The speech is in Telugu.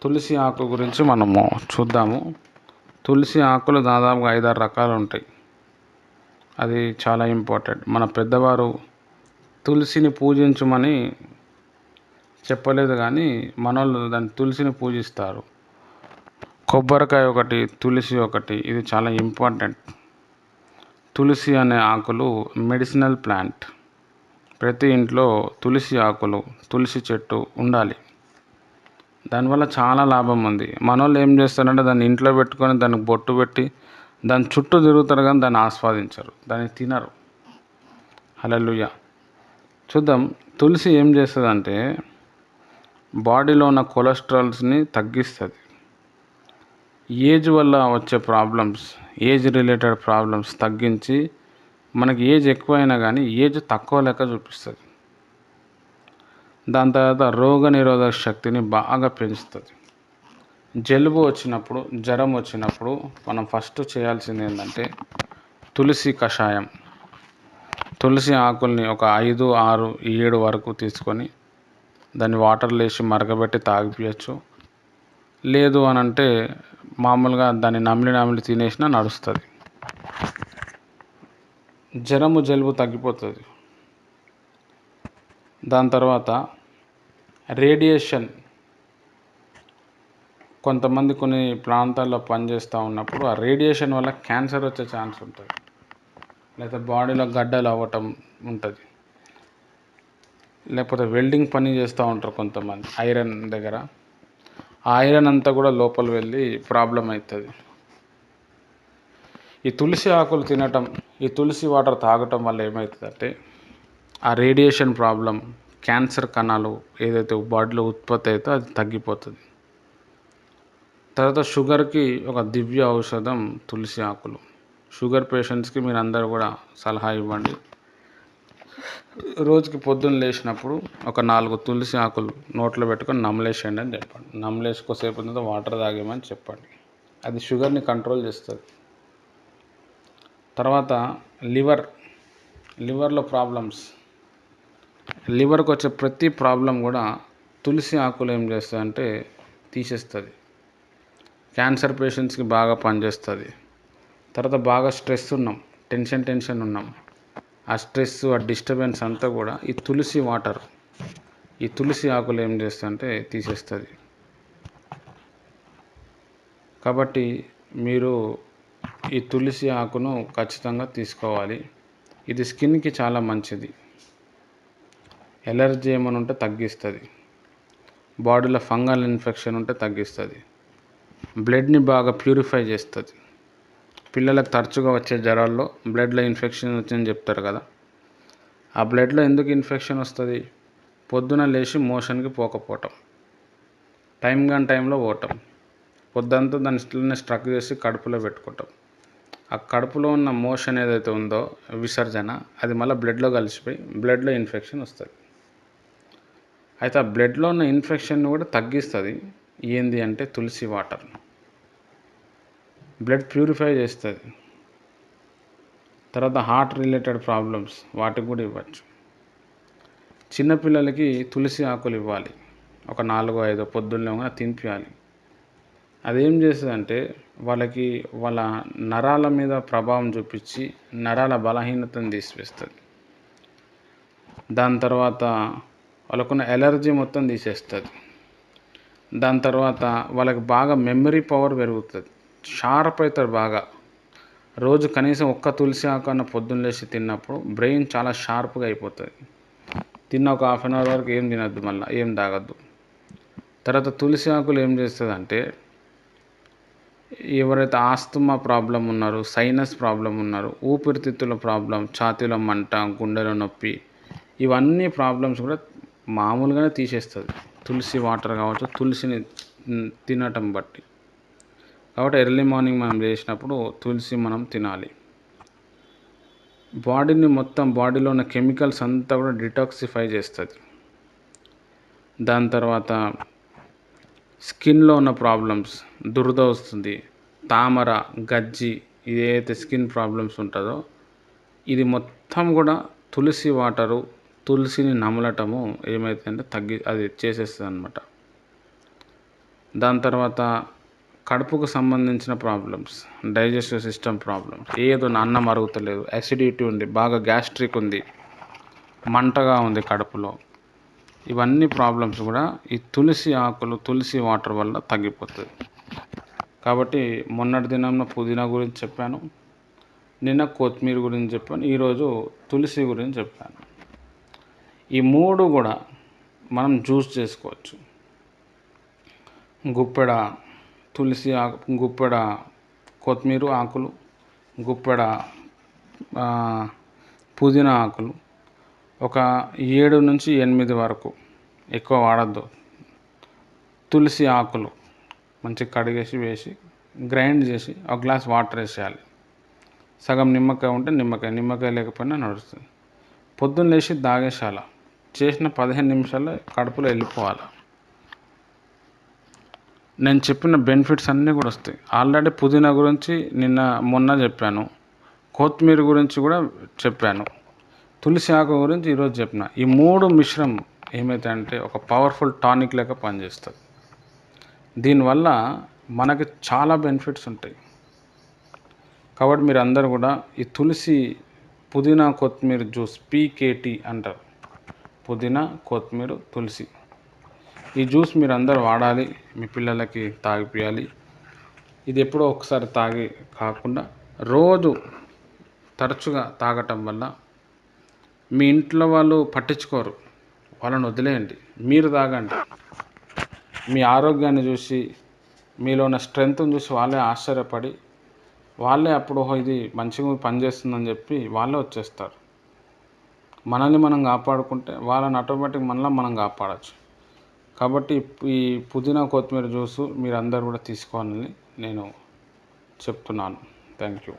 తులసి ఆకు గురించి మనము చూద్దాము. తులసి ఆకులు దాదాపుగా 5-6 రకాలు ఉంటాయి. అది చాలా ఇంపార్టెంట్. మన పెద్దవారు తులసిని పూజించమని చెప్పలేదు కానీ మనోళ్ళు దాన్ని తులసిని పూజిస్తారు. కొబ్బరికాయ ఒకటి, తులసి ఒకటి, ఇది చాలా ఇంపార్టెంట్. తులసి అనే ఆకులు మెడిసినల్ ప్లాంట్. ప్రతి ఇంట్లో తులసి ఆకులు, తులసి చెట్టు ఉండాలి. దానివల్ల చాలా లాభం ఉంది. మనోళ్ళు ఏం చేస్తారంటే దాన్ని ఇంట్లో పెట్టుకొని దానికి బొట్టు పెట్టి దాని చుట్టూ తిరుగుతారు కానీ దాన్ని ఆస్వాదించరు, దాన్ని తినరు. హల్లెలూయా. చూద్దాం. తులసి ఏం చేస్తుందంటే బాడీలో ఉన్న కొలెస్ట్రాల్స్ని తగ్గిస్తుంది. ఏజ్ వల్ల వచ్చే ప్రాబ్లమ్స్, ఏజ్ రిలేటెడ్ ప్రాబ్లమ్స్ తగ్గించి మనకి ఏజ్ ఎక్కువైనా కానీ ఏజ్ తక్కువ లెక్క చూపిస్తుంది. దాని తర్వాత రోగనిరోధక శక్తిని బాగా పెంచుతుంది. జలుబు వచ్చినప్పుడు, జ్వరం వచ్చినప్పుడు మనం ఫస్ట్ చేయాల్సింది ఏంటంటే తులసి కషాయం. తులసి ఆకుల్ని ఒక 5, 6, 7 వరకు తీసుకొని దాన్ని వాటర్లో వేసి మరగబెట్టి తాగిపించచ్చు. లేదు అని అంటే మామూలుగా దాన్ని నమిలి తినేసినా నడుస్తుంది. జ్వరము, జలుబు తగ్గిపోతుంది. దాని తర్వాత రేడియేషన్. కొంతమంది కొన్ని ప్రాంతాల్లో పనిచేస్తూ ఉన్నప్పుడు ఆ రేడియేషన్ వల్ల క్యాన్సర్ వచ్చే ఛాన్స్ ఉంటుంది, లేదా బాడీలో గడ్డలు అవ్వటం ఉంటుంది. లేకపోతే వెల్డింగ్ పని చేస్తూ ఉంటారు కొంతమంది ఐరన్ దగ్గర. ఆ ఐరన్ అంతా కూడా లోపల వెళ్ళి ప్రాబ్లం అవుతుంది. ఈ తులసి ఆకులు తినటం, ఈ తులసి వాటర్ తాగటం వల్ల ఏమవుతుందంటే ఆ రేడియేషన్ ప్రాబ్లం, క్యాన్సర్ కణాలు ఏదైతే బాడీలో ఉత్పత్తి అవుతుందో అది తగ్గిపోతుంది. తర్వాత షుగర్కి ఒక దివ్య ఔషధం తులసి ఆకులు. షుగర్ పేషెంట్స్కి మీరు అందరూ కూడా సలహా ఇవ్వండి. రోజుకి పొద్దున్న లేచినప్పుడు ఒక 4 తులసి ఆకులు నోట్లో పెట్టుకొని నమలేసేయండి అని చెప్పండి. నమలేసుకోసేపు తర్వాత వాటర్ తాగేమని చెప్పండి. అది షుగర్ని కంట్రోల్ చేస్తుంది. తర్వాత లివర్లో ప్రాబ్లమ్స్, లివర్కి వచ్చే ప్రతి ప్రాబ్లం కూడా తులసి ఆకులు ఏం చేస్తుందంటే తీసేస్తుంది. క్యాన్సర్ పేషెంట్స్కి బాగా పనిచేస్తుంది. తర్వాత బాగా స్ట్రెస్ ఉన్నాం, టెన్షన్ ఉన్నాం, ఆ స్ట్రెస్, ఆ డిస్టర్బెన్స్ అంతా కూడా ఈ తులసి వాటర్, ఈ తులసి ఆకులు ఏం చేస్తుందంటే తీసేస్తుంది. కాబట్టి మీరు ఈ తులసి ఆకును ఖచ్చితంగా తీసుకోవాలి. ఇది స్కిన్కి చాలా మంచిది. ఎలర్జీ ఏమైనా ఉంటే తగ్గిస్తుంది. బాడీలో ఫంగల్ ఇన్ఫెక్షన్ ఉంటే తగ్గిస్తుంది. బ్లడ్ని బాగా ప్యూరిఫై చేస్తుంది. పిల్లలకు తరచుగా వచ్చే జ్వరాల్లో బ్లడ్లో ఇన్ఫెక్షన్ వచ్చిందని చెప్తారు కదా. ఆ బ్లడ్లో ఎందుకు ఇన్ఫెక్షన్ వస్తుంది? పొద్దున లేచి మోషన్కి పోకపోవటం, టైంలో పోవటం, పొద్దంతా దాన్ని స్టిల్నే స్ట్రక్ చేసి కడుపులో పెట్టుకోవటం. ఆ కడుపులో ఉన్న మోషన్ ఏదైతే ఉందో విసర్జన, అది మళ్ళీ బ్లడ్లో కలిసిపోయి బ్లడ్లో ఇన్ఫెక్షన్ వస్తుంది. అయితే ఆ బ్లడ్లో ఉన్న ఇన్ఫెక్షన్ని కూడా తగ్గిస్తుంది. ఏంది అంటే తులసి వాటర్ బ్లడ్ ప్యూరిఫై చేస్తుంది. తర్వాత హార్ట్ రిలేటెడ్ ప్రాబ్లమ్స్ వాటికి కూడా ఇవ్వచ్చు. చిన్నపిల్లలకి తులసి ఆకులు ఇవ్వాలి. ఒక 4-5 పొద్దున్నే తినిపించాలి. అదేం చేస్తుందంటే వాళ్ళ నరాల మీద ప్రభావం చూపించి నరాల బలహీనతను తీసివేస్తుంది. దాని తర్వాత వాళ్ళకున్న ఎలర్జీ మొత్తం తీసేస్తుంది. దాని తర్వాత వాళ్ళకి బాగా మెమరీ పవర్ పెరుగుతుంది, షార్ప్ అవుతారు బాగా. రోజు కనీసం ఒక్క తులసి ఆకు అన్న పొద్దున్న లేచి తిన్నప్పుడు బ్రెయిన్ చాలా షార్ప్గా అయిపోతుంది. తిన్న ఒక 1/2 అవర్ వరకు ఏం తినద్దు, మళ్ళీ ఏం తాగద్దు. తర్వాత తులసి ఆకులు ఏం చేస్తుందంటే ఎవరైతే ఆస్తమా ప్రాబ్లం ఉన్నారో, సైనస్ ప్రాబ్లం ఉన్నారో, ఊపిరితిత్తుల ప్రాబ్లం, ఛాతీలో మంట, గుండెలో నొప్పి, ఇవన్నీ ప్రాబ్లమ్స్ కూడా మామూలుగానే తీసేస్తుంది తులసి వాటర్ కావచ్చు, తులసిని తినటం బట్టి. కాబట్టి ఎర్లీ మార్నింగ్ మనం చేసినప్పుడు తులసి మనం తినాలి. బాడీలో ఉన్న కెమికల్స్ అంతా కూడా డిటాక్సిఫై చేస్తుంది. దాని తర్వాత స్కిన్లో ఉన్న ప్రాబ్లమ్స్, దురద వస్తుంది, తామర, గజ్జి, ఇదైతే స్కిన్ ప్రాబ్లమ్స్ ఉంటుందో ఇది మొత్తం కూడా తులసి వాటరు, తులసిని నమలటము ఏమైతుందంటే అది చేసేస్తుంది అన్నమాట. దాని తర్వాత కడుపుకు సంబంధించిన ప్రాబ్లమ్స్, డైజెస్టివ్ సిస్టమ్ ప్రాబ్లమ్స్, ఏదో అన్నం అరుగుతలేదు, అసిడిటీ ఉంది, బాగా గ్యాస్ట్రిక్ ఉంది, మంటగా ఉంది కడుపులో, ఇవన్నీ ప్రాబ్లమ్స్ కూడా ఈ తులసి ఆకులు, తులసి వాటర్ వల్ల తగ్గిపోతుంది. కాబట్టి మొన్నటి దినంలో పుదీనా గురించి చెప్పాను, నిన్న కొత్తిమీర గురించి చెప్పాను, ఈరోజు తులసి గురించి చెప్పాను. ఈ మూడు కూడా మనం జ్యూస్ చేసుకోవచ్చు. గుప్పెడ తులసి ఆకు, గుప్పెడ కొత్తిమీర ఆకులు, గుప్పెడ పుదీనా ఆకులు, ఒక 7 నుంచి 8 వరకు, ఎక్కువ వాడద్దు, తులసి ఆకులు మంచిగా కడిగేసి వేసి గ్రైండ్ చేసి ఒక గ్లాస్ వాటర్ వేసేయాలి. సగం నిమ్మకాయ ఉంటే నిమ్మకాయ లేకపోయినా నడుస్తుంది. పొద్దున్న లేచి తాగేసాల, చేసిన 15 నిమిషాల్లో కడుపులో వెళ్ళిపోవాలి. నేను చెప్పిన బెనిఫిట్స్ అన్నీ కూడా వస్తాయి. ఆల్రెడీ పుదీనా గురించి మొన్న చెప్పాను, కొత్తిమీర గురించి కూడా చెప్పాను, తులసి ఆకు గురించి ఈరోజు చెప్పిన. ఈ మూడు మిశ్రమం ఏమైతే ఒక పవర్ఫుల్ టానిక్ లెక్క పనిచేస్తుంది. దీనివల్ల మనకి చాలా బెనిఫిట్స్ ఉంటాయి. కాబట్టి మీరు అందరూ కూడా ఈ తులసి, పుదీనా, కొత్తిమీర జ్యూస్, PKT అంటారు, పుదీనా, కొత్తిమీర, తులసి, ఈ జ్యూస్ మీరు అందరూ వాడాలి, మీ పిల్లలకి తాగిపియాలి. ఇది ఎప్పుడో ఒకసారి తాగి కాకుండా రోజు తరచుగా తాగటం వల్ల మీ ఇంట్లో వాళ్ళు పట్టించుకోరు, వాళ్ళని వదిలేయండి, మీరు తాగండి. మీ ఆరోగ్యాన్ని చూసి, మీలో ఉన్న స్ట్రెంగ్త్ని చూసి వాళ్ళే ఆశ్చర్యపడి, వాళ్ళే అప్పుడు ఇది మంచిగా పనిచేస్తుందని చెప్పి వాళ్ళే వచ్చేస్తారు. మనల్ని మనం కాపాడుకుంటే వాళ్ళని ఆటోమేటిక్ మనం కాపాడచ్చు. కాబట్టి ఈ పుదీనా, కొత్తిమీర జ్యూసు మీరు అందరూ కూడా తీసుకోవాలని నేను చెప్తున్నాను. Thank you.